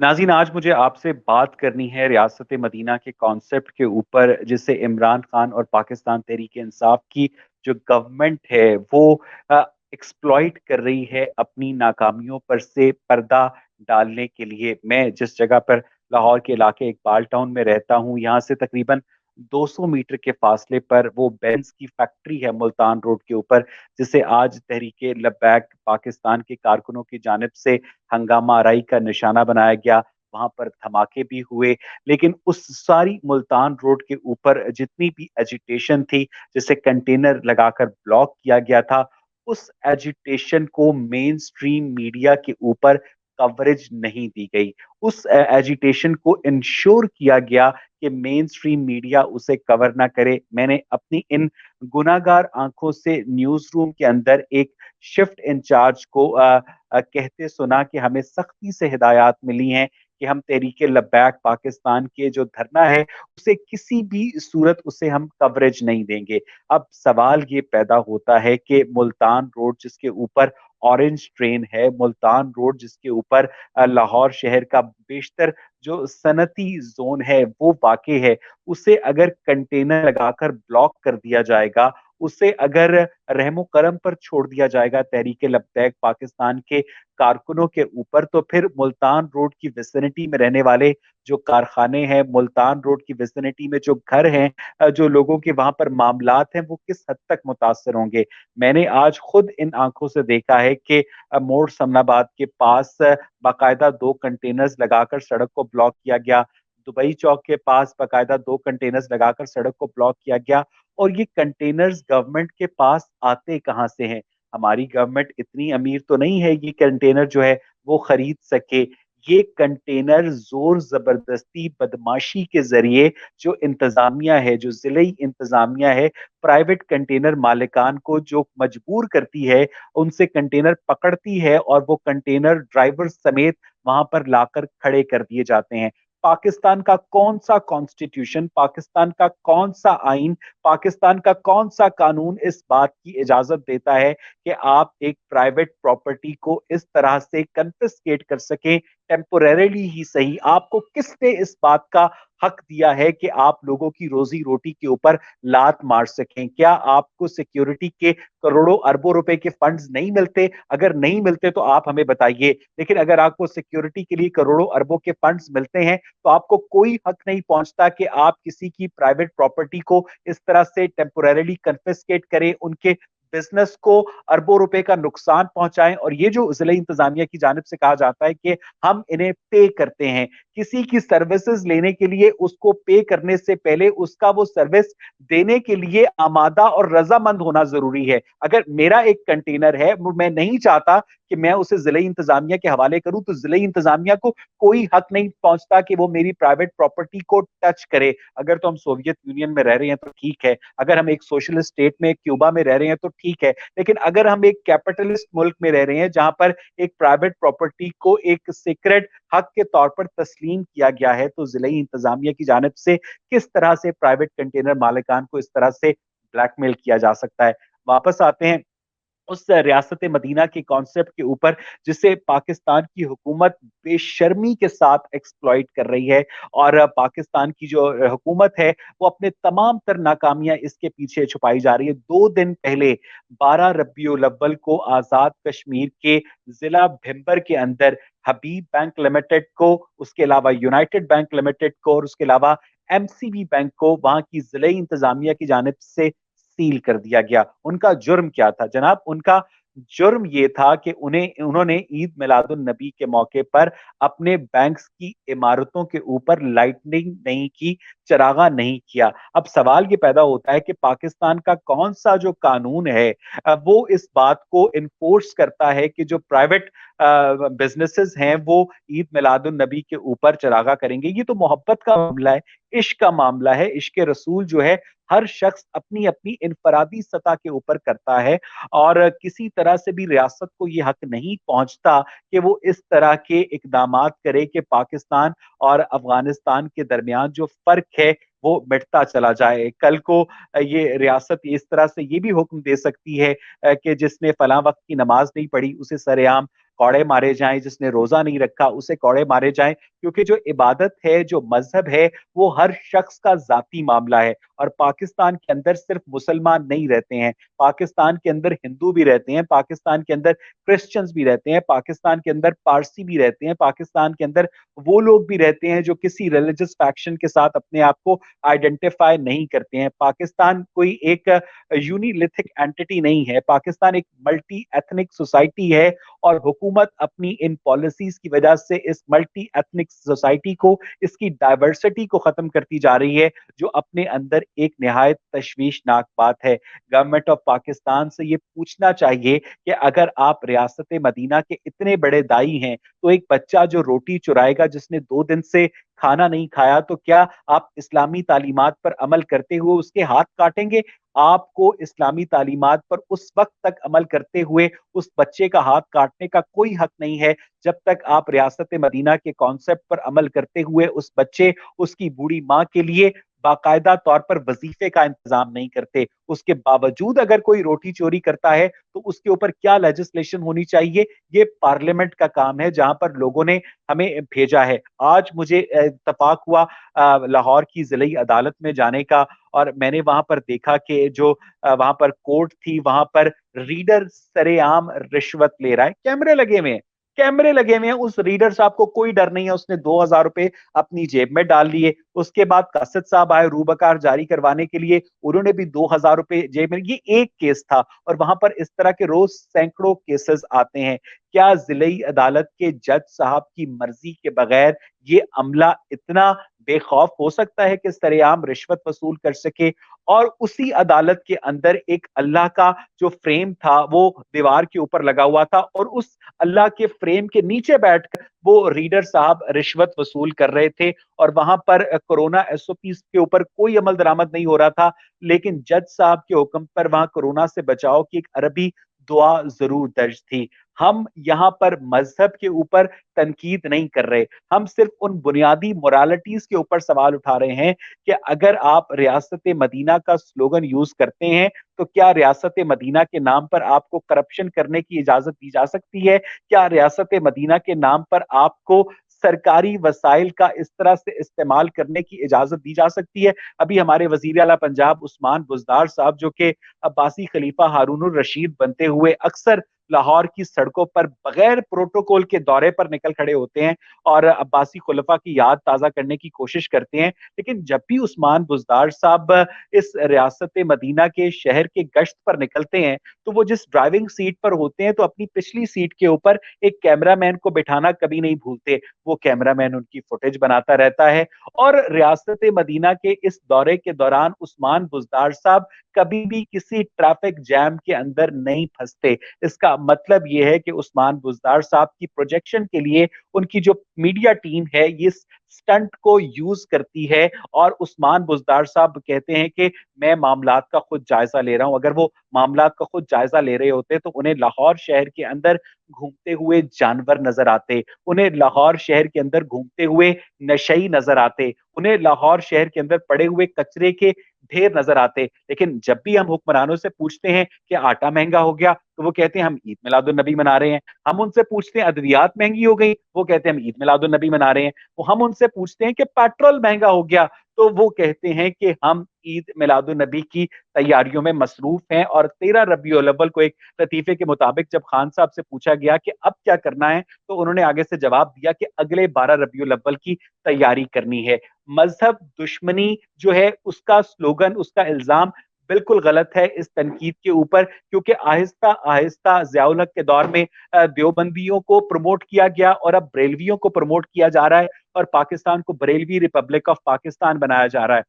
नाज़रीन, आज मुझे आपसे बात करनी है रियासत मदीना के कॉन्सेप्ट के ऊपर, जिसे इमरान खान और पाकिस्तान तहरीक-ए-इंसाफ की जो गवर्नमेंट है वो एक्सप्लॉइट कर रही है अपनी नाकामियों पर से पर्दा डालने के लिए। मैं जिस जगह पर लाहौर के इलाके इकबाल टाउन में रहता हूँ, यहाँ से तकरीबन 200 मीटर के फासले पर वो बेंज की फैक्ट्री है मुल्तान रोड के ऊपर, जिसे आज तहरीके लब्बैक पाकिस्तान के कारकुनों की जानिब से हंगामा आराई का निशाना बनाया गया। वहां पर धमाके भी हुए, लेकिन उस सारी मुल्तान रोड के ऊपर जितनी भी एजिटेशन थी, जिसे कंटेनर लगाकर ब्लॉक किया गया था, उस एजिटेशन को मेन स्ट्रीम मीडिया के ऊपर कवरेज नहीं दी गई। उस एजिटेशन को इंश्योर किया गया कि मेन स्ट्रीम मीडिया उसे कवर ना करे। मैंने अपनी इन गुनाहगार आंखों से न्यूज रूम के अंदर एक शिफ्ट इंचार्ज को कहते सुना कि हमें सख्ती से हिदायत मिली हैं कि हम तहरीके लब्बैक पाकिस्तान के जो धरना है उसे किसी भी सूरत उसे हम कवरेज नहीं देंगे। अब सवाल ये पैदा होता है कि मुल्तान रोड जिसके ऊपर ऑरेंज ट्रेन है, मुल्तान रोड जिसके ऊपर लाहौर शहर का बेशतर जो सनती जोन है वो वाक़ है, उसे अगर कंटेनर लगाकर ब्लॉक कर दिया जाएगा, उसे अगर रहमो करम पर छोड़ दिया जाएगा तहरीके लब्बैक पाकिस्तान के कारकुनों के ऊपर, तो फिर मुल्तान रोड की विसिनिटी में रहने वाले जो कारखाने हैं, मुल्तान रोड की विसिनिटी में जो घर हैं, जो लोगों के वहां पर मामलात हैं, वो किस हद तक मुतासर होंगे। मैंने आज खुद इन आंखों से देखा है कि मोड़ समनाबाद के पास बाकायदा 2 कंटेनर्स लगाकर सड़क को ब्लॉक किया गया। दुबई चौक के पास बाकायदा 2 कंटेनर्स लगाकर सड़क को ब्लॉक किया गया। और ये कंटेनर्स गवर्नमेंट के पास आते कहाँ से हैं? हमारी गवर्नमेंट इतनी अमीर तो नहीं है ये कंटेनर जो है वो खरीद सके। ये कंटेनर जोर जबरदस्ती बदमाशी के जरिए जो इंतजामिया है, जो जिले इंतजामिया है, प्राइवेट कंटेनर मालिकान को जो मजबूर करती है, उनसे कंटेनर पकड़ती है और वो कंटेनर ड्राइवर समेत वहां पर लाकर खड़े कर दिए जाते हैं। पाकिस्तान का कौन सा कॉन्स्टिट्यूशन, पाकिस्तान का कौन सा आइन, पाकिस्तान का कौन सा कानून इस बात की इजाजत देता है कि आप एक प्राइवेट प्रॉपर्टी को इस तरह से कन्फिस्केट कर सकें, टेम्पोरेली ही सही? आपको किसने इस बात का हक दिया है कि आप लोगों की रोजी रोटी के ऊपर लात मार सकें? क्या आपको सिक्योरिटी के करोड़ों अरबों रुपए के फंड्स नहीं मिलते? अगर नहीं मिलते तो आप हमें बताइए। लेकिन अगर आपको सिक्योरिटी के लिए करोड़ों अरबों के फंड्स मिलते हैं, तो आपको कोई हक नहीं पहुंचता कि आप किसी की प्राइवेट प्रॉपर्टी को इस तरह से टेम्पोरेली कन्फिस्केट करें, उनके बिजनेस को अरबों रुपए का नुकसान पहुंचाएं। और ये जो जिला इंतजामिया की जानिब से कहा जाता है कि हम इन्हें पे करते हैं, किसी की सर्विसेज लेने के लिए उसको पे करने से पहले उसका वो सर्विस देने के लिए आमादा और रजामंद होना जरूरी है। अगर मेरा एक कंटेनर है, मैं नहीं चाहता कि मैं उसे जिले इंतजामिया के हवाले करूं, तो जिले इंतजामिया को कोई हक नहीं पहुंचता कि वो मेरी प्राइवेट प्रॉपर्टी को टच करे। अगर तो हम सोवियत यूनियन में रह रहे हैं तो ठीक है, अगर हम एक सोशलिस्ट स्टेट में क्यूबा में रह रहे हैं तो ठीक है, लेकिन अगर हम एक कैपिटलिस्ट मुल्क में रह रहे हैं जहां पर एक प्राइवेट प्रॉपर्टी को एक सीक्रेट हक के तौर पर तस्लीम किया गया है, तो जिले इंतजामिया की जानिब से किस तरह से प्राइवेट कंटेनर मालिकान को इस तरह से ब्लैकमेल किया जा सकता है? वापस आते हैं उस रियासत मदीना के कॉन्सेप्ट के ऊपर, जिसे पाकिस्तान की हुकूमत बेशर्मी के साथ एक्सप्लॉइट कर रही है। और पाकिस्तान की जो हुकूमत है वो अपने तमाम तर नाकामियां इसके पीछे छुपाई जा रही है। 2 दिन पहले 12 रबीउल अव्वल को आजाद कश्मीर के जिला भिम्बर के अंदर हबीब बैंक लिमिटेड को, उसके अलावा यूनाइटेड बैंक लिमिटेड को और उसके अलावा एमसीबी बैंक को वहां की जिले इंतजामिया की जानिब से सील कर दिया गया। उनका जुर्म क्या था जनाब? उनका जुर्म ये था कि उन्होंने ईद मिलादुन नबी के मौके पर अपने बैंक्स की इमारतों के ऊपर लाइटनिंग नहीं की, चरागा नहीं किया। अब सवाल ये पैदा होता है कि पाकिस्तान का कौन सा जो कानून है वो इस बात को इन्फोर्स करता है कि जो प्राइवेट बिजनेसेस हैं वो ईद मिलादुन नबी के ऊपर चरागा करेंगे? ये तो मोहब्बत का मामला है, इश्क का मामला है। इश्क रसूल जो है हर शख्स अपनी अपनी इनफरादी सतह के ऊपर करता है, और किसी तरह से भी रियासत को यह हक नहीं पहुंचता कि वो इस तरह के इकदाम करे कि पाकिस्तान और अफगानिस्तान के दरमियान जो फर्क है वो मिटता चला जाए। कल को ये रियासत इस तरह से ये भी हुक्म दे सकती है कि जिसने फला वक्त की नमाज नहीं पढ़ी उसे सरेआम कौड़े मारे जाएं, जिसने रोजा नहीं रखा उसे कौड़े मारे जाएं, क्योंकि जो इबादत है, जो मजहब है, वो हर शख्स का जाती मामला है। और पाकिस्तान के अंदर सिर्फ मुसलमान नहीं रहते हैं, पाकिस्तान के अंदर हिंदू भी रहते हैं, पाकिस्तान के अंदर क्रिश्चियंस भी रहते हैं, पाकिस्तान के अंदर पारसी भी रहते हैं, पाकिस्तान के अंदर वो लोग भी रहते हैं जो किसी रिलीजियस फैक्शन के साथ अपने आप को आइडेंटिफाई नहीं करते हैं। पाकिस्तान कोई एक यूनिलिथिक एंटिटी नहीं है, पाकिस्तान एक मल्टी एथनिक सोसाइटी है। और हुकूमत अपनी इन पॉलिसीज की वजह से इस मल्टी एथनिक सोसाइटी को, इसकी डाइवर्सिटी को खत्म करती जा रही है, जो अपने अंदर एक निहायत तशवीशनाक बात है। गवर्नमेंट ऑफ पाकिस्तान से ये पूछना चाहिए कि अगर आप रियासत मदीना के इतने बड़े दाई हैं, तो एक बच्चा जो रोटी चुराएगा, जिसने 2 दिन से खाना नहीं खाया, तो क्या आप इस्लामी तालीमात पर अमल करते हुए उसके हाथ काटेंगे? आपको इस्लामी तालीमात पर उस वक्त तक अमल करते हुए उस बच्चे का हाथ काटने का कोई हक नहीं है, जब तक आप रियासत मदीना के कॉन्सेप्ट पर अमल करते हुए उस बच्चे, उसकी बूढ़ी माँ के लिए बाकायदा तौर पर वजीफे का इंतजाम नहीं करते। उसके बावजूद अगर कोई रोटी चोरी करता है, तो उसके ऊपर क्या लेजिस्लेशन होनी चाहिए, ये पार्लियामेंट का काम है, जहां पर लोगों ने हमें भेजा है। आज मुझे इत्तफाक हुआ लाहौर की जिले अदालत में जाने का, और मैंने वहां पर देखा कि जो वहां पर कोर्ट थी, वहां पर रीडर सरेआम रिश्वत ले रहा है। कैमरे लगे हुए हैं, कैमरे लगे हुए हैं, उस रीडर साहब को कोई डर नहीं है, उसने 2,000 रुपए अपनी जेब में डाल लिए। उसके बाद कासिद साहब आए रूबकार जारी करवाने के लिए, उन्होंने भी 2,000 रुपए जेब में। ये एक केस था, और वहां पर इस तरह के रोज सैकड़ों केसेस आते हैं। क्या जिले अदालत के जज साहब की मर्जी के बगैर ये अमला इतना बेखौफ हो सकता है कि सरेआम रिश्वत वसूल कर सके? और उसी अदालत के अंदर एक अल्लाह का जो फ्रेम था, वो दीवार के ऊपर लगा हुआ था, और उस अल्लाह के फ्रेम के नीचे बैठकर वो रीडर साहब रिश्वत वसूल कर रहे थे। और वहां पर कोरोना एसओपी के ऊपर कोई अमल दरामद नहीं हो रहा था, लेकिन जज साहब के हुक्म पर वहां कोरोना से बचाव की एक अरबी दुआ जरूर दर्ज थी। हम यहाँ पर मजहब के ऊपर तनकीद नहीं कर रहे, हम सिर्फ उन बुनियादी मोरालिटीज के ऊपर सवाल उठा रहे हैं कि अगर आप रियासत मदीना का स्लोगन यूज करते हैं, तो क्या रियासत मदीना के नाम पर आपको करप्शन करने की इजाजत दी जा सकती है? क्या रियासत मदीना के नाम पर आपको सरकारी वसाइल का इस तरह से इस्तेमाल करने की इजाजत दी जा सकती है? अभी हमारे वजीर आला पंजाब उस्मान बुजदार साहब, जो कि अब्बासी खलीफा हारून रशीद बनते हुए अक्सर लाहौर की सड़कों पर बगैर प्रोटोकॉल के दौरे पर निकल खड़े होते हैं और अब्बासी खुलफा की याद ताजा करने की कोशिश करते हैं, लेकिन जब भी उस्मान बुजदार साहब इस रियासत मदीना के शहर के गश्त पर निकलते हैं, तो वो जिस ड्राइविंग सीट पर होते हैं, तो अपनी पिछली सीट के ऊपर एक कैमरामैन को बिठाना कभी नहीं भूलते। वो कैमरामैन उनकी फुटेज बनाता रहता है, और रियासत मदीना के इस दौरे के दौरान उस्मान बुजदार साहब कभी भी किसी ट्रैफिक जैम के अंदर नहीं फंसते। इसका मतलब यह है कि उस्मान बुजदार साहब की प्रोजेक्शन के लिए उनकी जो मीडिया टीम है, ये स्टंट को यूज करती है, और उस्मान बुजदार साहब कहते हैं कि मैं मामलात का खुद जायजा ले रहा हूं। अगर वो मामलात का खुद जायजा ले रहे होते, तो उन्हें लाहौर शहर के अंदर घूमते हुए जानवर नजर आते, उन्हें लाहौर शहर के अंदर घूमते हुए नशई नजर आते, उन्हें लाहौर शहर के अंदर पड़े हुए कचरे के ढेर नजर आते। लेकिन जब भी हम हुक्मरानों से पूछते हैं कि आटा महंगा हो गया, तो वो कहते हैं हम ईद मिलादुन नबी मना रहे हैं। हम उनसे पूछते हैं अद्वियात महंगी हो गई, वो कहते हैं हम ईद मिलादुन नबी मना रहे हैं। वो हम उनसे पूछते हैं कि पेट्रोल महंगा हो गया, तो वो कहते हैं कि हम ईद मिलादुन नबी की तैयारियों में मसरूफ हैं। और 13 रबीउल अव्वल को एक लतीफे के मुताबिक जब खान साहब से पूछा गया कि अब क्या करना है, तो उन्होंने आगे से जवाब दिया कि अगले 12 रबीउल अव्वल की तैयारी करनी है। मजहब दुश्मनी जो है, उसका स्लोगन, उसका इल्जाम बिल्कुल गलत है इस तनकीद के ऊपर, क्योंकि आहिस्ता आहिस्ता ज़ियाउल हक के दौर में देवबंदियों को प्रमोट किया गया, और अब बरेलवियों को प्रमोट किया जा रहा है, और पाकिस्तान को बरेलवी रिपब्लिक ऑफ पाकिस्तान बनाया जा रहा है।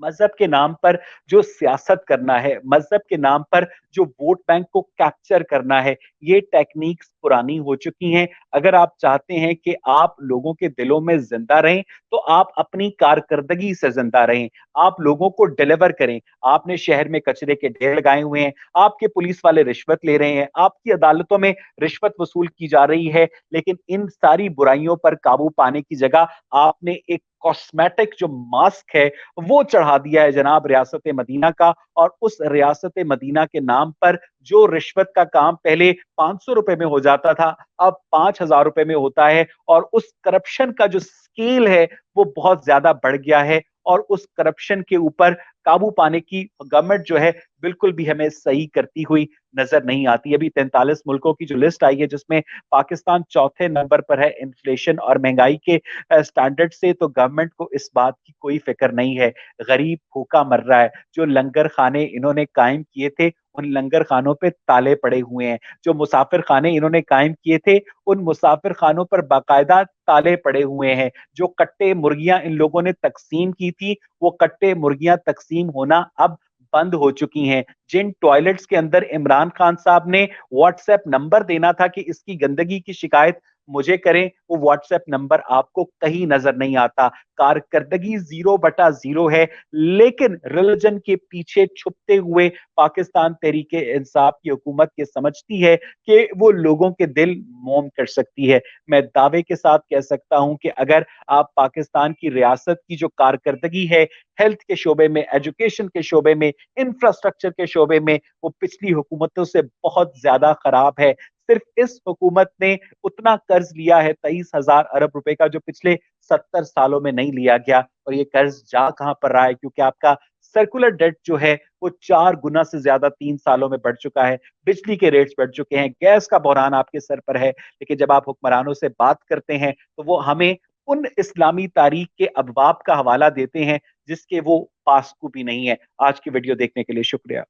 मजहब के नाम पर जो सियासत करना है, मजहब के नाम पर जो वोट बैंक को कैप्चर करना है, ये टेक्निक्स पुरानी हो चुकी हैं। अगर आप चाहते हैं कि आप लोगों के दिलों में जिंदा रहें, तो आप अपनी कारकर्दगी से जिंदा रहें, आप लोगों को डिलीवर करें। आपने शहर में कचरे के ढेर लगाए हुए हैं, आपके पुलिस वाले रिश्वत ले रहे हैं, आपकी अदालतों में रिश्वत वसूल की जा रही है, लेकिन इन सारी बुराइयों पर काबू पाने की जगह आपने एक कॉस्मेटिक जो मास्क है, वो चढ़ा दिया है जनाब रियासत मदीना का। और उस रियासत मदीना के नाम पर जो रिश्वत का काम पहले 500 रुपए में हो जाता था, अब 5,000 रुपए में होता है। और उस करप्शन का जो स्केल है वो बहुत ज्यादा बढ़ गया है, और उस करप्शन के ऊपर काबू पाने की गवर्नमेंट जो है बिल्कुल भी हमें सही करती हुई नजर नहीं आती। अभी 43 मुल्कों की जो लिस्ट आई है जिसमें पाकिस्तान चौथे नंबर पर है इन्फ्लेशन और महंगाई के स्टैंडर्ड से, तो गवर्नमेंट को इस बात की कोई फिक्र नहीं है। गरीब भूखा मर रहा है। जो लंगर खाने इन्होंने कायम किए थे उन लंगर खानों पे ताले पड़े हुए हैं। जो मुसाफिर खाने इन्होंने कायम किए थे उन मुसाफिर खानों पर बाकायदा ताले पड़े हुए हैं। जो कट्टे मुर्गियां इन लोगों ने तकसीम की थी वो कट्टे मुर्गियां तकसीम होना अब बंद हो चुकी हैं। जिन टॉयलेट्स के अंदर इमरान खान साहब ने व्हाट्सएप नंबर देना था कि इसकी गंदगी की शिकायत मुझे करें, वो व्हाट्सएप नंबर आपको कहीं नजर नहीं आता। कारकर्दगी 0/0 है। लेकिन रिलीजन के पीछे छुपते हुए पाकिस्तान तहरीके इंसाफ की हुकूमत ये समझती है कि वो लोगों के दिल मोम कर सकती है। मैं दावे के साथ कह सकता हूं कि अगर आप पाकिस्तान की रियासत की जो कारकर्दगी है हेल्थ के शोबे में, एजुकेशन के शोबे में, इंफ्रास्ट्रक्चर के शोबे में, वो पिछली हुकूमतों से बहुत ज्यादा खराब है। सिर्फ इस हुकूमत ने उतना कर्ज लिया है 23,000 अरब रुपए का जो पिछले 70 सालों में नहीं लिया गया। और ये कर्ज जा कहां पर रहा है, क्योंकि आपका सर्कुलर डेट जो है वो 4 गुना से ज्यादा 3 सालों में बढ़ चुका है। बिजली के रेट्स बढ़ चुके हैं, गैस का बहरान आपके सर पर है। लेकिन जब आप हुक्मरानों से बात करते हैं तो वो हमें उन इस्लामी तारीख के अबवाब का हवाला देते हैं जिसके वो पास भी नहीं है। आज की वीडियो देखने के लिए शुक्रिया।